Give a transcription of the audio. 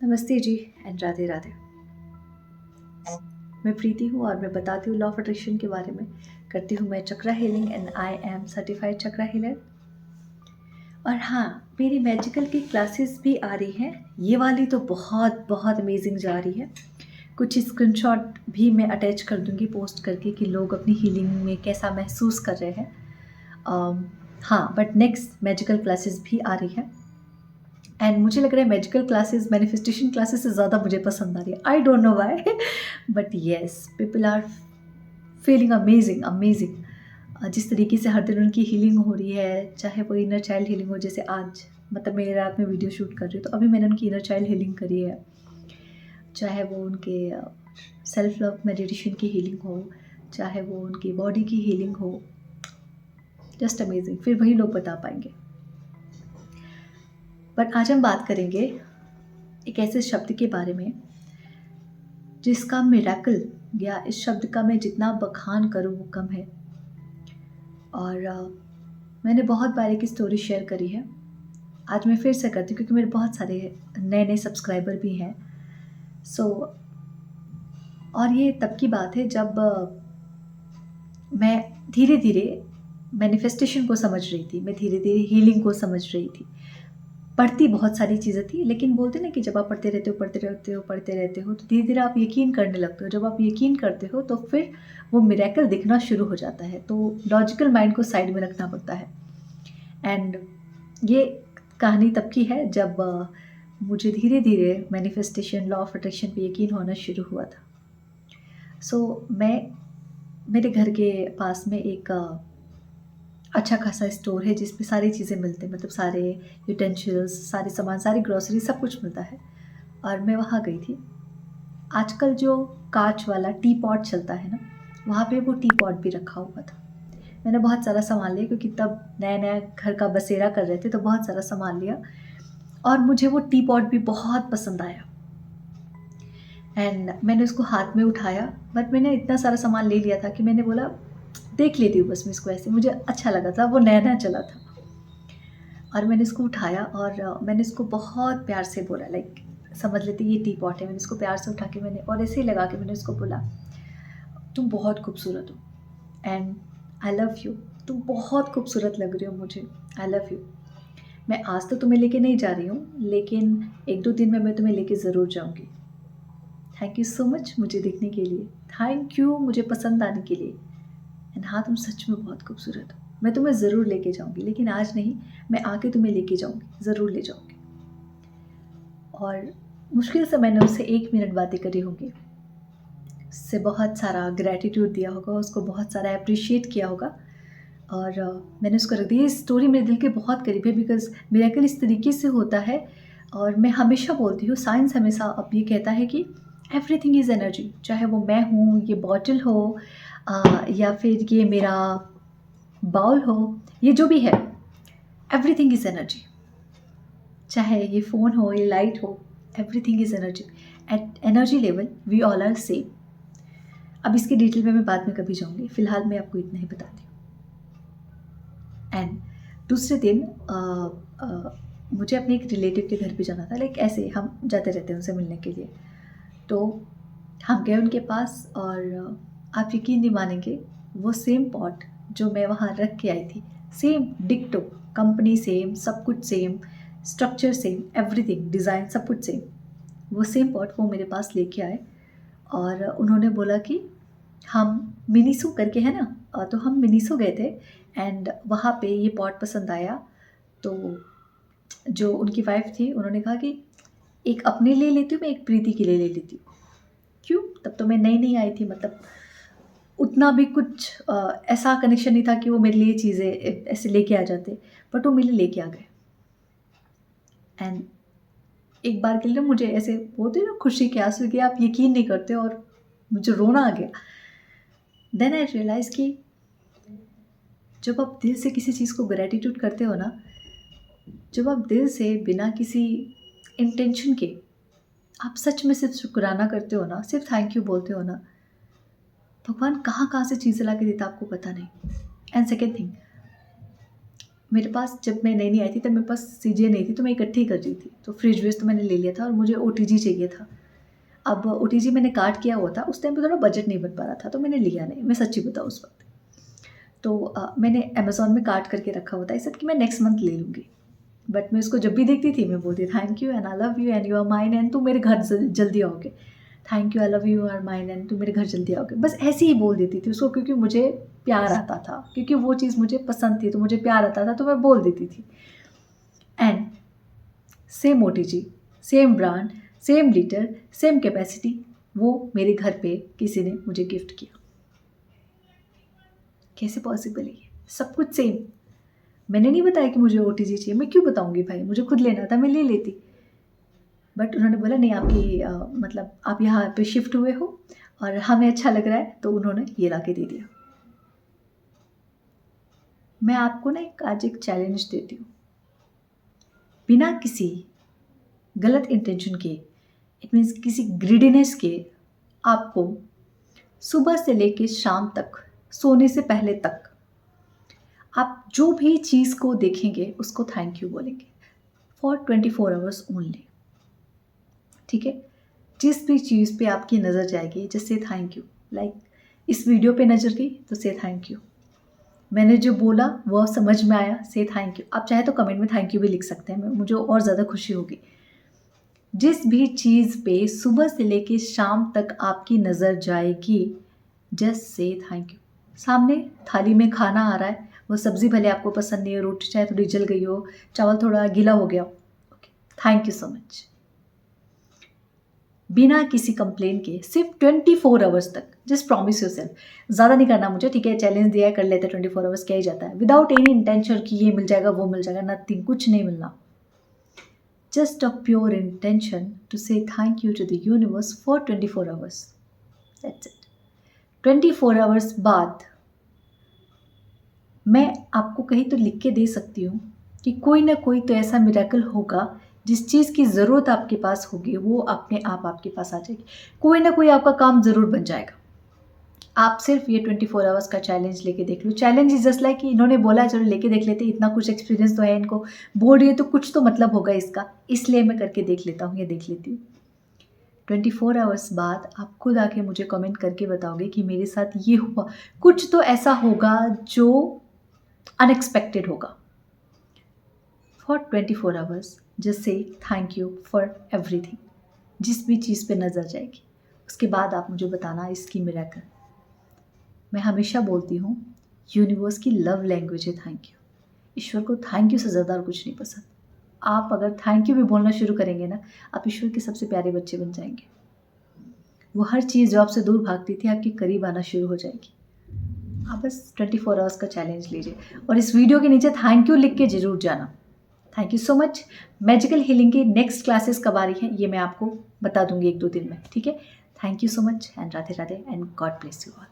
नमस्ते जी एंड राधे राधे। मैं प्रीति हूँ और मैं बताती हूँ लॉ ऑफ अट्रैक्शन के बारे में। करती हूँ मैं chakra healing and I am certified chakra healer. और हाँ, मेरी मैजिकल की क्लासेस भी आ रही हैं। ये वाली तो बहुत बहुत अमेजिंग जा रही है। कुछ स्क्रीनशॉट भी मैं अटैच कर दूँगी पोस्ट करके कि लोग अपनी हीलिंग में कैसा महसूस कर रहे हैं। हाँ, बट नेक्स्ट मैजिकल क्लासेस भी आ रही है एंड मुझे लग रहा है मैजिकल क्लासेस मैनिफेस्टेशन क्लासेस से ज़्यादा मुझे पसंद आ रही है। I don't know why but yes, people are feeling amazing amazing. जिस तरीके से हर दिन उनकी हीलिंग हो रही है, चाहे वो इनर चाइल्ड हीलिंग हो, जैसे आज मतलब मैं रात में वीडियो शूट कर रही हूँ तो अभी मैंने उनकी इनर चाइल्ड हीलिंग करी है। चाहे वो उनके सेल्फ लव मेडिटेशन की हीलिंग हो, चाहे वो उनकी बॉडी की हीलिंग हो, जस्ट अमेजिंग। फिर वही लोग बता पाएंगे। बट आज हम बात करेंगे एक ऐसे शब्द के बारे में जिसका मिरेकल, या इस शब्द का मैं जितना बखान करूँ वो कम है। और मैंने बहुत बार एक स्टोरी शेयर करी है। आज मैं फिर से करती हूँ क्योंकि मेरे बहुत सारे नए नए सब्सक्राइबर भी हैं। सो और ये तब की बात है जब मैं धीरे धीरे मैनिफेस्टेशन को समझ रही थी, मैं धीरे धीरे हीलिंग को समझ रही थी। पढ़ती बहुत सारी चीज़ें थी, लेकिन बोलते ना कि जब आप पढ़ते रहते हो पढ़ते रहते हो पढ़ते रहते हो तो धीरे धीरे आप यकीन करने लगते हो। जब आप यकीन करते हो तो फिर वो मिरेकल दिखना शुरू हो जाता है। तो लॉजिकल माइंड को साइड में रखना पड़ता है। एंड ये कहानी तब की है जब मुझे धीरे धीरे मैनिफेस्टेशन लॉ ऑफ अट्रैक्शन पे यकीन होना शुरू हुआ था। मैं मेरे घर के पास में एक अच्छा खासा स्टोर है जिसमें सारी चीज़ें मिलते हैं, मतलब सारे यूटेंसिल्स, सारे सामान, सारी ग्रोसरी, सब कुछ मिलता है। और मैं वहाँ गई थी। आजकल जो काँच वाला टी पॉट चलता है ना, वहाँ पे वो टी पॉट भी रखा हुआ था। मैंने बहुत सारा सामान लिया क्योंकि तब नया-नया घर का बसेरा कर रहे थे, तो बहुत सारा सामान लिया और मुझे वो टी पॉट भी बहुत पसंद आया। एंड मैंने उसको हाथ में उठाया, बट मैंने इतना सारा सामान ले लिया था कि मैंने बोला देख लेती हूँ बस मैं इसको ऐसे, मुझे अच्छा लगा था, वो नया-नया चला था। और मैंने इसको उठाया और मैंने इसको बहुत प्यार से बोला, लाइक समझ लेते ये टी पॉट है। मैंने इसको प्यार से उठा के मैंने और ऐसे ही लगा के मैंने उसको बोला, तुम बहुत खूबसूरत हो एंड आई लव यू। तुम बहुत खूबसूरत लग रही हो मुझे, आई लव यू। मैं आज तो तुम्हें लेके नहीं जा रही हूँ, लेकिन 1-2 दिन में मैं तुम्हें लेके ज़रूर जाऊँगी। थैंक यू सो मच मुझे देखने के लिए, थैंक यू मुझे पसंद आने के लिए। एंड हाँ, तुम सच में बहुत खूबसूरत हो। मैं तुम्हें ज़रूर लेके जाऊँगी, लेकिन आज नहीं, मैं आके तुम्हें लेके जाऊँगी, ज़रूर ले जाऊँगी। और मुश्किल से मैंने उससे 1 मिनट बातें करी होंगी। उससे बहुत सारा ग्रैटिट्यूड दिया होगा, उसको बहुत सारा एप्रिशिएट किया होगा। और मैंने उसको रख दिया। ये स्टोरी मेरे दिल के बहुत करीब है बिकॉज़ मिरेकल इस तरीके से होता है। और मैं हमेशा बोलती हूँ, साइंस हमेशा अब ये कहता है कि एवरीथिंग इज़ एनर्जी। चाहे वो मैं हूँ, ये बॉटल हो, या फिर ये मेरा बाउल हो, ये जो भी है, एवरीथिंग इज़ एनर्जी। चाहे ये फ़ोन हो, ये लाइट हो, everything is energy. At energy level we all are same. अब इसकी डिटेल में मैं बाद में कभी जाऊँगी, फ़िलहाल मैं आपको इतना ही बताती हूँ। एंड दूसरे दिन मुझे अपने एक रिलेटिव के घर पे जाना था, लाइक ऐसे हम जाते रहते हैं उनसे मिलने के लिए। तो हम गए उनके पास और आप यकीन नहीं मानेंगे, वो सेम पॉट जो मैं वहाँ रख के आई थी, सेम डिक्टो, कंपनी सेम, सब कुछ same, structure same, everything, design सब कुछ सेम। वो सेम पॉट वो मेरे पास लेके आए और उन्होंने बोला कि हम मिनीसू करके है ना, तो हम मिनीसू गए थे एंड वहाँ पे ये पॉट पसंद आया। तो जो उनकी वाइफ़ थी उन्होंने कहा कि एक अपने लिए लेती हूँ, मैं एक प्रीति के लिए ले लेती हूँ। क्यों? तब तो मैं नई-नई आई थी, मतलब उतना भी कुछ ऐसा कनेक्शन नहीं था कि वो मेरे लिए चीज़ें ऐसे लेके आ जाते, बट वो मेरे लिए लेके आ गए। एंड एक बार के लिए मुझे ऐसे होते हैं ना खुशी के आँसू कि आप यकीन नहीं करते और मुझे रोना आ गया। देन आई रियलाइज़ कि जब आप दिल से किसी चीज़ को ग्रैटिट्यूड करते हो ना, जब आप दिल से बिना किसी इंटेंशन के आप सच में सिर्फ़ शुकराना करते हो ना, सिर्फ़ थैंक यू बोलते हो ना, भगवान कहाँ-कहाँ से चीज़ें ला के देता है आपको पता नहीं। एंड सेकंड थिंग, मेरे पास जब मैं नई-नई आई थी तब मेरे पास सीजे नहीं थी, तो मैं इकट्ठी कर रही थी। तो फ्रिज वेज तो मैंने ले लिया था और मुझे ओटीजी चाहिए था। अब ओटीजी मैंने कार्ड किया हुआ था, उस टाइम पे थोड़ा बजट नहीं बन पा रहा था, तो मैंने लिया नहीं, मैं सच्ची बताऊँ उस वक़्त। तो मैंने अमेज़न में कार्ट करके रखा हुआ था, ये सब कि मैं नेक्स्ट मंथ ले लूँगी। बट मैं उसको जब भी देखती थी मैं बोलती thank you and I love you and you are mine and तुम मेरे घर जल्दी आओगे। Thank you, I love you, are mine and तुम मेरे घर जल्दी आओगे। बस ऐसे ही बोल देती थी उसको, क्योंकि मुझे प्यार आता था, क्योंकि वो चीज़ मुझे पसंद थी, तो मुझे प्यार आता था, तो मैं बोल देती थी। And same OTG, same brand, same litre, same capacity, वो मेरे घर पे किसी ने मुझे गिफ्ट किया। कैसे पॉसिबल है ये? सब कुछ सेम। मैंने नहीं बताया कि मुझे ओटीजी चाहिए, मैं क्यों बताऊँगी भाई, मुझे खुद लेना था, मैं ले लेती। बट उन्होंने बोला नहीं, आपकी मतलब आप यहाँ पे शिफ्ट हुए हो और हमें अच्छा लग रहा है, तो उन्होंने ये लाके दे दिया। मैं आपको ना आज एक चैलेंज देती हूँ। बिना किसी गलत इंटेंशन के, इट मीन्स किसी ग्रीडीनेस के, आपको सुबह से लेके शाम तक, सोने से पहले तक, आप जो भी चीज़ को देखेंगे उसको थैंक यू बोलेंगे फॉर 24 आवर्स ओनली। ठीक है? जिस भी चीज़ पे आपकी नज़र जाएगी just say thank you. Like इस वीडियो पे नज़र गई तो से थैंक यू। मैंने जो बोला वो समझ में आया, से थैंक यू। आप चाहे तो कमेंट में थैंक यू भी लिख सकते हैं, मुझे और ज़्यादा खुशी होगी। जिस भी चीज़ पे सुबह से लेके शाम तक आपकी नज़र जाएगी जस्ट से थैंक यू। सामने थाली में खाना आ रहा है, वो सब्ज़ी भले आपको पसंद नहीं हो, रोटी चाहे थोड़ी जल गई हो, चावल थोड़ा गीला हो गया हो, okay, thank you so much. बिना किसी कंप्लेन के सिर्फ 24 आवर्स तक, जस्ट प्रॉमिस योरसेल्फ। ज़्यादा नहीं करना मुझे, ठीक है, चैलेंज दिया है, कर लेते हैं, 24 आवर्स क्या ही जाता है। विदाउट एनी इंटेंशन कि ये मिल जाएगा वो मिल जाएगा, नथिंग, कुछ नहीं मिलना। Just a pure intention to say thank you to the universe for 24 hours, that's it. 24 hours बाद मैं आपको कहीं तो लिख के दे सकती हूँ कि कोई ना कोई तो ऐसा मिरेकल होगा, जिस चीज़ की ज़रूरत आपके पास होगी वो अपने आप आपके पास आ जाएगी। कोई ना कोई आपका काम ज़रूर बन जाएगा। आप सिर्फ ये 24 आवर्स का चैलेंज लेके देख लो। चैलेंज इज़ जस्ट लाइक कि इन्होंने बोला चलो लेके देख लेते हैं, इतना कुछ एक्सपीरियंस तो है इनको, बोल रही है तो कुछ तो मतलब होगा इसका, इसलिए मैं करके देख लेता हूँ या देख लेती हूँ। 24 आवर्स बाद आप खुद आके मुझे कमेंट करके बताओगे कि मेरे साथ ये हुआ, कुछ तो ऐसा होगा जो अनएक्सपेक्टेड होगा। For 24 hours just say thank you for everything. जिस भी चीज़ पे नज़र जाएगी उसके बाद आप मुझे बताना इसकी मिरेकल। मैं हमेशा बोलती हूँ यूनिवर्स की लव लैंग्वेज है थैंक यू। ईश्वर को थैंक यू से ज़्यादा और कुछ नहीं पसंद। आप अगर थैंक यू भी बोलना शुरू करेंगे ना, आप ईश्वर के सबसे प्यारे बच्चे बन जाएंगे। वो हर चीज़ जो आपसे दूर भागती थी आपके करीब आना शुरू हो जाएगी। आप बस 24 आवर्स का चैलेंज लीजिए और इस वीडियो के नीचे थैंक यू लिख के ज़रूर जाना। Thank you so much. Magical healing की नेक्स्ट क्लासेस कब आ रही हैं ये मैं आपको बता दूंगी 1-2 दिन में, ठीक है? Thank you so much and Radhe Radhe and God bless you all.